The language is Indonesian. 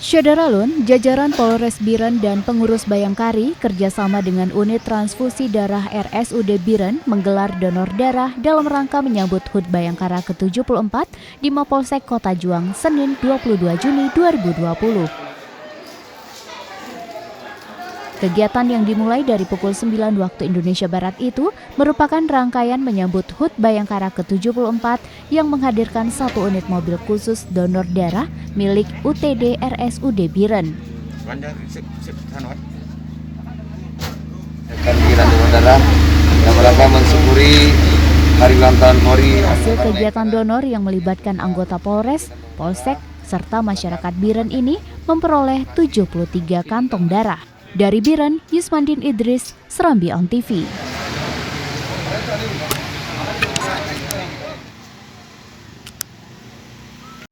Syederalun, jajaran Polres Biren dan pengurus Bayangkari kerjasama dengan unit transfusi darah RSUD Biren menggelar donor darah dalam rangka menyambut HUT Bayangkara ke-74 di Mapolsek Kota Juang, Senin 22 Juni 2020. Kegiatan yang dimulai dari pukul 9 waktu Indonesia Barat itu merupakan rangkaian menyambut HUT Bayangkara ke-74 yang menghadirkan satu unit mobil khusus donor darah milik UTD RSUD Biren. Kegiatan donor darah yang mereka mensyukuri Hari Ulang Tahun Polri. Hasil kegiatan donor yang melibatkan anggota Polres, Polsek, serta masyarakat Biren ini memperoleh 73 kantong darah. Dari Biren, Yusmandin Idris, Serambi On TV.